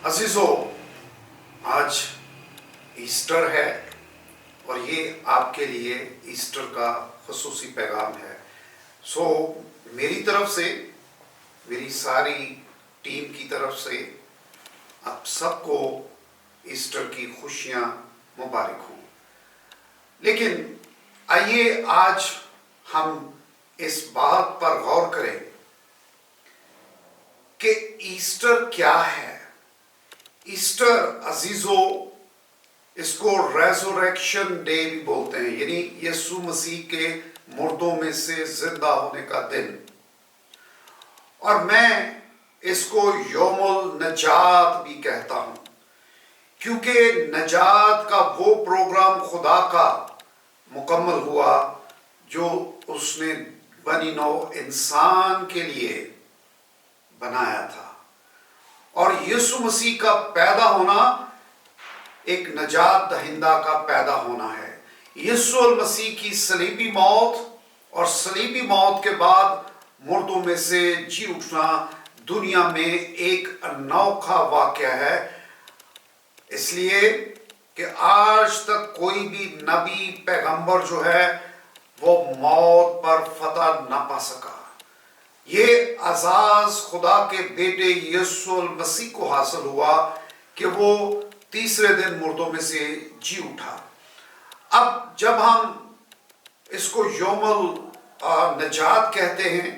عزیزو، آج ایسٹر ہے اور یہ آپ کے لیے ایسٹر کا خصوصی پیغام ہے۔ میری طرف سے، میری ساری ٹیم کی طرف سے آپ سب کو ایسٹر کی خوشیاں مبارک ہوں۔ لیکن آئیے آج ہم اس بات پر غور کریں کہ ایسٹر کیا ہے۔ ایسٹر عزیزو، اس کو ریزوریکشن ڈے بھی بولتے ہیں، یعنی یسوع مسیح کے مردوں میں سے زندہ ہونے کا دن۔ اور میں اس کو یوم النجات بھی کہتا ہوں، کیونکہ نجات کا وہ پروگرام خدا کا مکمل ہوا جو اس نے بنی نوع انسان کے لیے بنایا تھا۔ اور یسوع مسیح کا پیدا ہونا ایک نجات دہندہ کا پیدا ہونا ہے۔ یسوع المسیح کی صلیبی موت اور صلیبی موت کے بعد مردوں میں سے جی اٹھنا دنیا میں ایک انوکھا واقعہ ہے، اس لیے کہ آج تک کوئی بھی نبی پیغمبر جو ہے وہ موت پر فتح نہ پا سکا۔ یہ اعزاز خدا کے بیٹے یسوع المسیح کو حاصل ہوا کہ وہ تیسرے دن مردوں میں سے جی اٹھا۔ اب جب ہم اس کو یوم النجات کہتے ہیں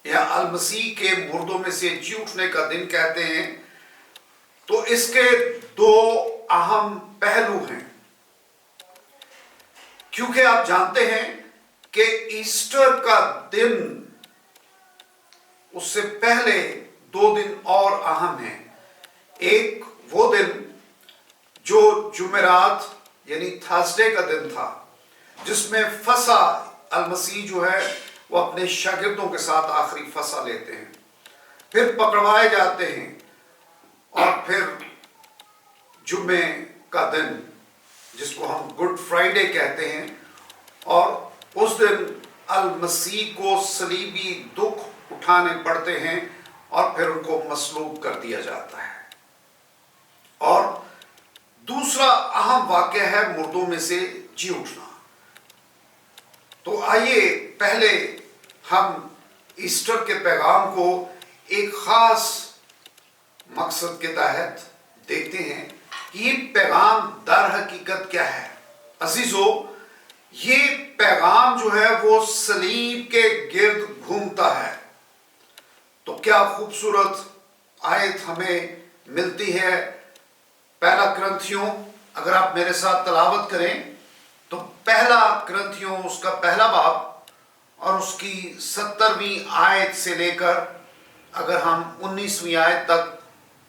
یا المسیح کے مردوں میں سے جی اٹھنے کا دن کہتے ہیں، تو اس کے دو اہم پہلو ہیں، کیونکہ آپ جانتے ہیں کہ ایسٹر کا دن اس سے پہلے دو دن اور اہم ہیں۔ ایک وہ دن جو جمعرات یعنی تھرسڈے کا دن تھا، جس میں فصح المسیح جو ہے وہ اپنے شاگردوں کے ساتھ آخری فصح لیتے ہیں، پھر پکڑوائے جاتے ہیں، اور پھر جمعے کا دن جس کو ہم گڈ فرائیڈے کہتے ہیں، اور اس دن المسیح کو صلیبی دکھ اٹھانے پڑتے ہیں اور پھر ان کو مصلوب کر دیا جاتا ہے۔ اور دوسرا اہم واقعہ ہے مردوں میں سے جی اٹھنا۔ تو آئیے پہلے ہم ایسٹر کے پیغام کو ایک خاص مقصد کے تحت دیکھتے ہیں کہ یہ پیغام در حقیقت کیا ہے۔ عزیزو، یہ پیغام جو ہے وہ صلیب کے گرد گھومتا ہے۔ تو کیا خوبصورت آیت ہمیں ملتی ہے۔ پہلا کرنتھیوں، اگر آپ میرے ساتھ تلاوت کریں تو پہلا کرنتھیوں اس کا پہلا باب اور اس کی 70ویں آیت سے لے کر اگر ہم 19ویں آیت تک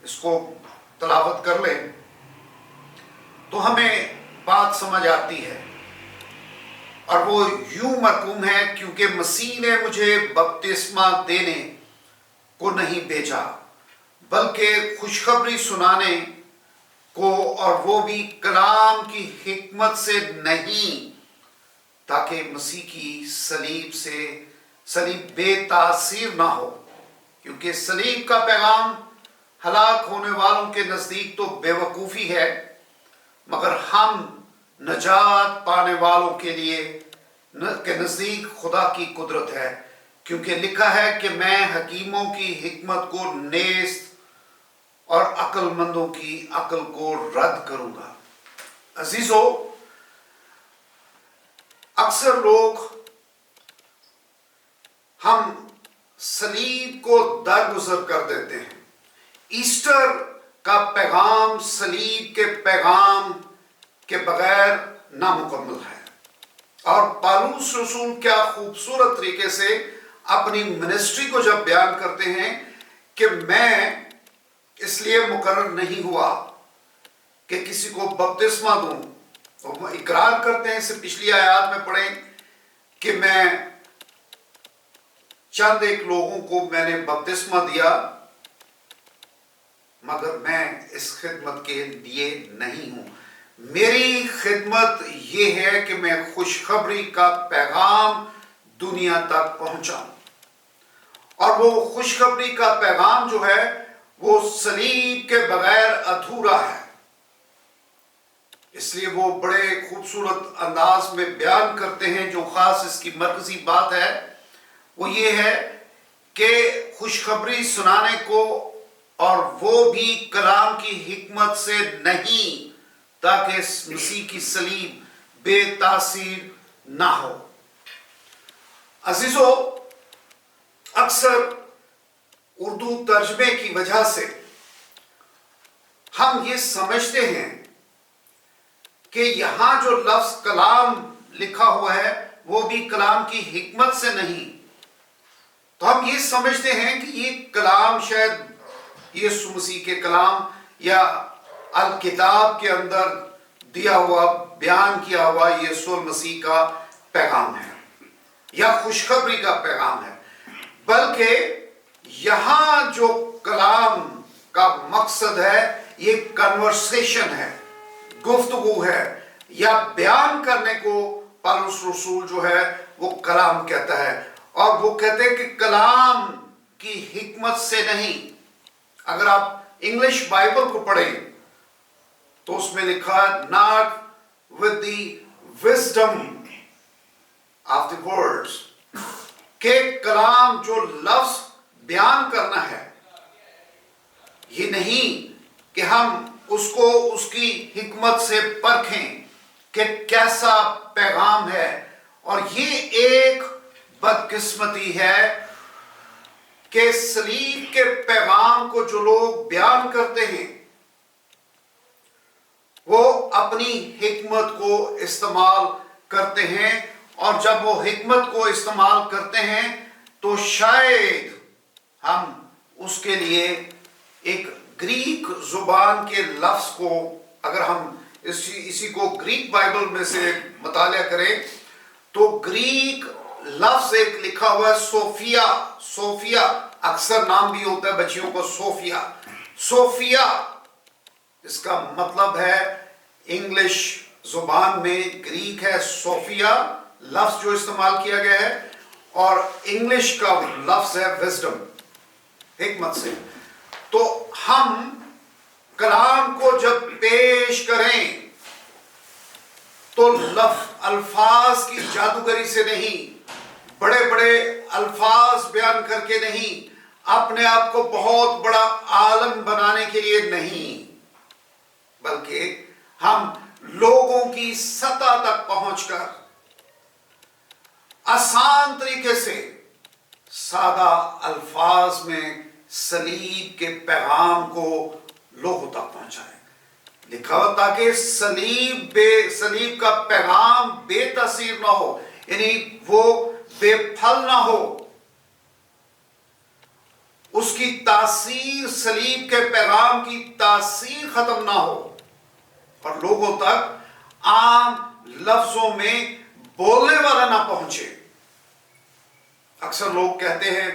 اس کو تلاوت کر لیں تو ہمیں بات سمجھ آتی ہے، اور وہ یوں مرقوم ہے: کیونکہ مسیح نے مجھے بپتسمہ دینے کو نہیں بھیجا بلکہ خوشخبری سنانے کو، اور وہ بھی کلام کی حکمت سے نہیں، تاکہ مسیح کی صلیب بے تاثیر نہ ہو، کیونکہ صلیب کا پیغام ہلاک ہونے والوں کے نزدیک تو بے وقوفی ہے، مگر ہم نجات پانے والوں کے نزدیک خدا کی قدرت ہے، کیونکہ لکھا ہے کہ میں حکیموں کی حکمت کو نیست اور عقل مندوں کی عقل کو رد کروں گا۔ عزیزو، اکثر لوگ ہم صلیب کو درگزر کر دیتے ہیں۔ ایسٹر کا پیغام صلیب کے پیغام کے بغیر نامکمل ہے، اور پالوس رسول کیا خوبصورت طریقے سے اپنی منسٹری کو جب بیان کرتے ہیں کہ میں اس لیے مقرر نہیں ہوا کہ کسی کو بپتسمہ دوں، وہ اقرار کرتے ہیں، اسے پچھلی آیات میں پڑھیں کہ میں چند ایک لوگوں کو میں نے بپتسمہ دیا، مگر میں اس خدمت کے لیے نہیں ہوں۔ میری خدمت یہ ہے کہ میں خوشخبری کا پیغام دنیا تک پہنچاؤں، اور وہ خوشخبری کا پیغام جو ہے وہ صلیب کے بغیر ادھورا ہے. اس لیے وہ بڑے خوبصورت انداز میں بیان کرتے ہیں. جو خاص اس کی مرکزی بات ہے وہ یہ ہے کہ خوشخبری سنانے کو، اور وہ بھی کلام کی حکمت سے نہیں، تاکہ مسیح کی صلیب بے تاثیر نہ ہو. عزیزو، اکثر اردو ترجمے کی وجہ سے ہم یہ سمجھتے ہیں کہ یہاں جو لفظ کلام لکھا ہوا ہے وہ بھی کلام کی حکمت سے نہیں. تو ہم یہ سمجھتے ہیں کہ یہ کلام شاید یسوع مسیح کے کلام یا الکتاب کے اندر دیا ہوا، بیان کیا ہوا یسوع مسیح کا پیغام ہے یا خوشخبری کا پیغام ہے. بلکہ یہاں جو کلام کا مقصد ہے یہ کنورسیشن ہے، گفتگو ہے، یا بیان کرنے کو پالوس رسول جو ہے وہ کلام کہتا ہے. اور وہ کہتے ہیں کہ کلام کی حکمت سے نہیں. اگر آپ انگلش بائبل کو پڑھیں تو اس میں لکھا ہے not with the wisdom of the words، کہ کلام جو لفظ بیان کرنا ہے یہ نہیں کہ ہم اس کو اس کی حکمت سے پرکھیں کہ کیسا پیغام ہے. اور یہ ایک بدقسمتی ہے کہ صلیب کے پیغام کو جو لوگ بیان کرتے ہیں وہ اپنی حکمت کو استعمال کرتے ہیں. اور جب وہ حکمت کو استعمال کرتے ہیں تو شاید ہم اس کے لیے ایک گریک زبان کے لفظ کو، اگر ہم اسی کو گریک بائبل میں سے مطالعہ کریں تو گریک لفظ ایک لکھا ہوا ہے صوفیا. صوفیا اکثر نام بھی ہوتا ہے بچیوں کو صوفیا. صوفیا اس کا مطلب ہے انگلش زبان میں گریک ہے صوفیا لفظ جو استعمال کیا گیا ہے، اور انگلش کا لفظ ہے وزڈم، حکمت سے. تو ہم کلام کو جب پیش کریں تو الفاظ کی جادوگری سے نہیں، بڑے بڑے الفاظ بیان کر کے نہیں، اپنے آپ کو بہت بڑا عالم بنانے کے لیے نہیں، بلکہ ہم لوگوں کی سطح تک پہنچ کر آسان طریقے سے سادہ الفاظ میں صلیب کے پیغام کو لوگوں تک پہنچائیں. لکھا ہو تاکہ صلیب کا پیغام بے تاثیر نہ ہو، یعنی وہ بے پھل نہ ہو. اس کی تاثیر، صلیب کے پیغام کی تاثیر ختم نہ ہو اور لوگوں تک عام لفظوں میں بولنے والا نہ پہنچے. اکثر لوگ کہتے ہیں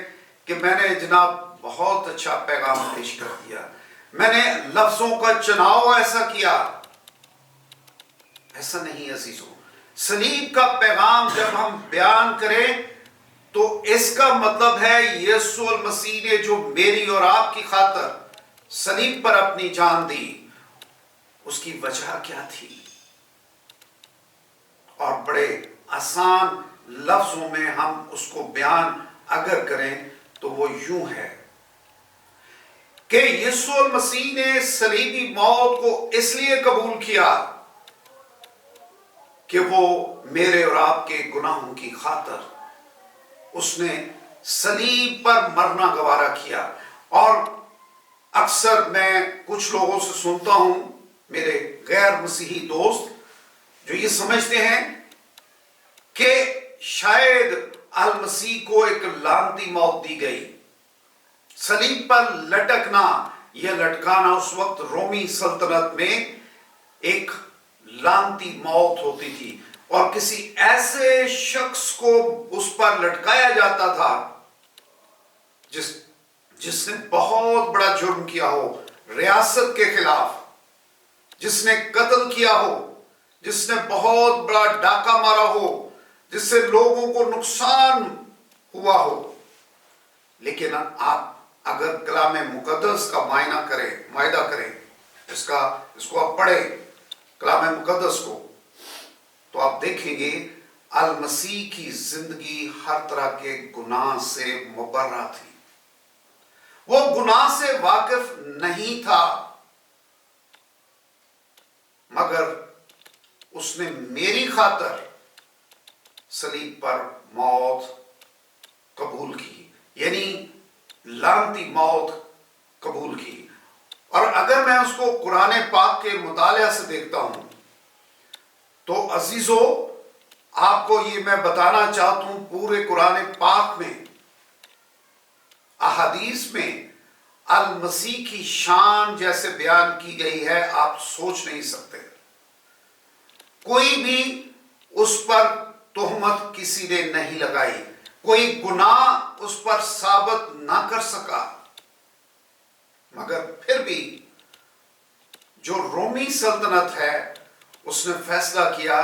کہ میں نے جناب بہت اچھا پیغام پیش کر دیا، میں نے لفظوں کا چناؤ ایسا کیا. ایسا نہیں عزیزوں. صلیب کا پیغام جب ہم بیان کریں تو اس کا مطلب ہے یسوع المسیح نے جو میری اور آپ کی خاطر صلیب پر اپنی جان دی، اس کی وجہ کیا تھی. اور بڑے آسان لفظوں میں ہم اس کو بیان اگر کریں تو وہ یوں ہے کہ یسوع المسیح نے صلیبی موت کو اس لیے قبول کیا کہ وہ میرے اور آپ کے گناہوں کی خاطر اس نے صلیب پر مرنا گوارا کیا. اور اکثر میں کچھ لوگوں سے سنتا ہوں، میرے غیر مسیحی دوست، جو یہ سمجھتے ہیں کہ شاید المسیح کو ایک لعنتی موت دی گئی. صلیب پر لٹکنا یا لٹکانا اس وقت رومی سلطنت میں ایک لعنتی موت ہوتی تھی، اور کسی ایسے شخص کو اس پر لٹکایا جاتا تھا جس نے بہت بڑا جرم کیا ہو ریاست کے خلاف، جس نے قتل کیا ہو، جس نے بہت بڑا ڈاکہ مارا ہو، جس سے لوگوں کو نقصان ہوا ہو. لیکن آپ اگر کلام مقدس کا معائدہ کریں اس کو آپ پڑھیں کلام مقدس کو، تو آپ دیکھیں گے المسیح کی زندگی ہر طرح کے گناہ سے مبرہ تھی. وہ گناہ سے واقف نہیں تھا، مگر اس نے میری خاطر صلیب پر موت قبول کی، یعنی لعنتی موت قبول کی. اور اگر میں اس کو قرآن پاک کے مطالعہ سے دیکھتا ہوں تو عزیزو، آپ کو یہ میں بتانا چاہتا ہوں، پورے قرآن پاک میں احادیث میں المسیح کی شان جیسے بیان کی گئی ہے آپ سوچ نہیں سکتے. کوئی بھی اس پر تہمت کسی نے نہیں لگائی، کوئی گناہ اس پر ثابت نہ کر سکا، مگر پھر بھی جو رومی سلطنت ہے اس نے فیصلہ کیا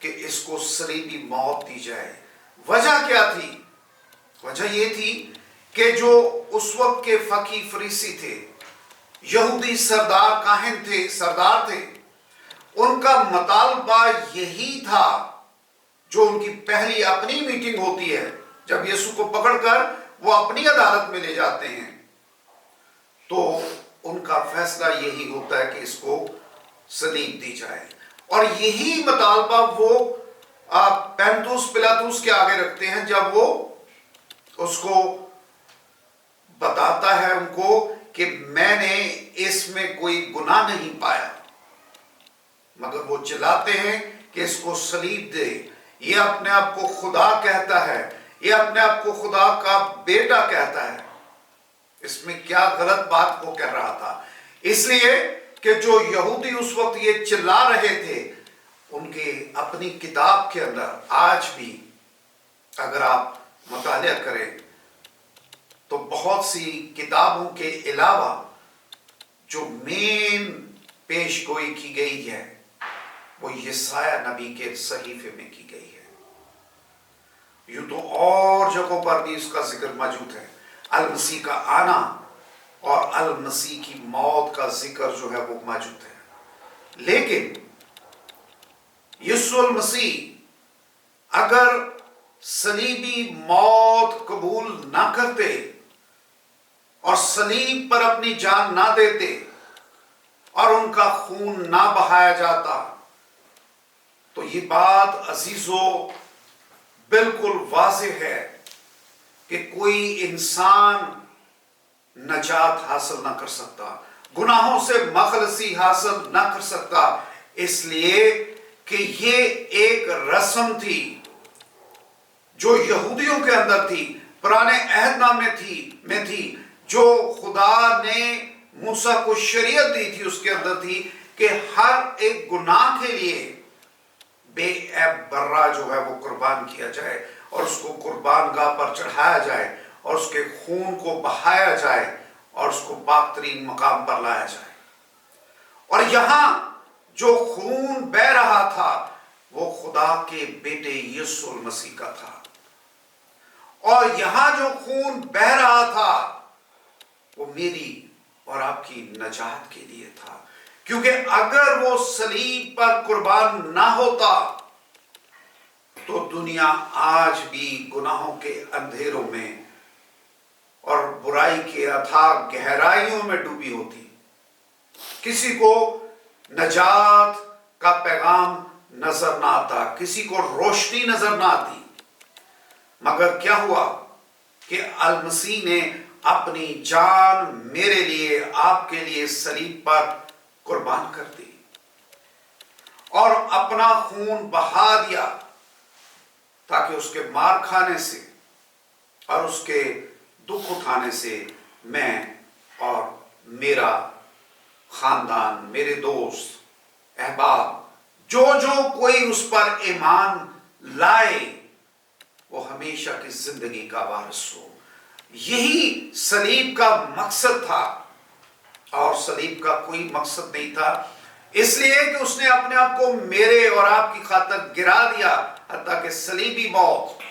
کہ اس کو صلیبی موت دی جائے. وجہ کیا تھی؟ وجہ یہ تھی کہ جو اس وقت کے فقیہ فریسی تھے، یہودی سردار تھے، ان کا مطالبہ یہی تھا، جو ان کی پہلی اپنی میٹنگ ہوتی ہے جب یسوع کو پکڑ کر وہ اپنی عدالت میں لے جاتے ہیں، تو ان کا فیصلہ یہی ہوتا ہے کہ اس کو صلیب دی جائے. اور یہی مطالبہ وہ پینتوس پلاطوس کے آگے رکھتے ہیں جب وہ اس کو بتاتا ہے ان کو کہ میں نے اس میں کوئی گناہ نہیں پایا، مگر وہ چلاتے ہیں کہ اس کو صلیب دے. یہ اپنے آپ کو خدا کہتا ہے، یہ اپنے آپ کو خدا کا بیٹا کہتا ہے. اس میں کیا غلط بات وہ کہہ رہا تھا؟ اس لیے کہ جو یہودی اس وقت یہ چلا رہے تھے، ان کے اپنی کتاب کے اندر آج بھی اگر آپ مطالعہ کریں تو بہت سی کتابوں کے علاوہ جو مین پیش گوئی کی گئی ہے وہ یسایہ نبی کے صحیفے میں کی گئی ہے. یوں تو اور جگہوں پر بھی اس کا ذکر موجود ہے. المسیح کا آنا اور المسیح کی موت کا ذکر جو ہے وہ موجود ہے. لیکن یسوع المسیح اگر صلیبی موت قبول نہ کرتے اور صلیب پر اپنی جان نہ دیتے اور ان کا خون نہ بہایا جاتا، تو یہ بات عزیزو بالکل واضح ہے کہ کوئی انسان نجات حاصل نہ کر سکتا، گناہوں سے مخلصی حاصل نہ کر سکتا، اس لیے کہ یہ ایک رسم تھی جو یہودیوں کے اندر تھی، پرانے عہد نامے میں تھی، جو خدا نے موسیٰ کو شریعت دی تھی، اس کے اندر تھی کہ ہر ایک گناہ کے لیے بے عیب برہ جو ہے وہ قربان کیا جائے اور اس کو قربان گاہ پر چڑھایا جائے اور اس کے خون کو بہایا جائے اور اس کو پاک ترین مقام پر لایا جائے. اور یہاں جو خون بہ رہا تھا وہ خدا کے بیٹے یسوع المسیح کا تھا، اور یہاں جو خون بہ رہا تھا وہ میری اور آپ کی نجات کے لیے تھا. کیونکہ اگر وہ صلیب پر قربان نہ ہوتا تو دنیا آج بھی گناہوں کے اندھیروں میں اور برائی کے اتھاہ گہرائیوں میں ڈوبی ہوتی. کسی کو نجات کا پیغام نظر نہ آتا، کسی کو روشنی نظر نہ آتی. مگر کیا ہوا کہ المسیح نے اپنی جان میرے لیے، آپ کے لیے صلیب پر قربان کر دی اور اپنا خون بہا دیا تاکہ اس کے مار کھانے سے اور اس کے دکھ اٹھانے سے میں اور میرا خاندان، میرے دوست احباب، جو کوئی اس پر ایمان لائے وہ ہمیشہ کی زندگی کا وارث ہو. یہی صلیب کا مقصد تھا اور صلیب کا کوئی مقصد نہیں تھا، اس لیے کہ اس نے اپنے آپ کو میرے اور آپ کی خاطر گرا دیا، حتیٰ کہ صلیبی موت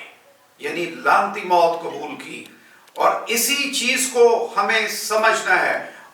یعنی لعنتی موت قبول کی. اور اسی چیز کو ہمیں سمجھنا ہے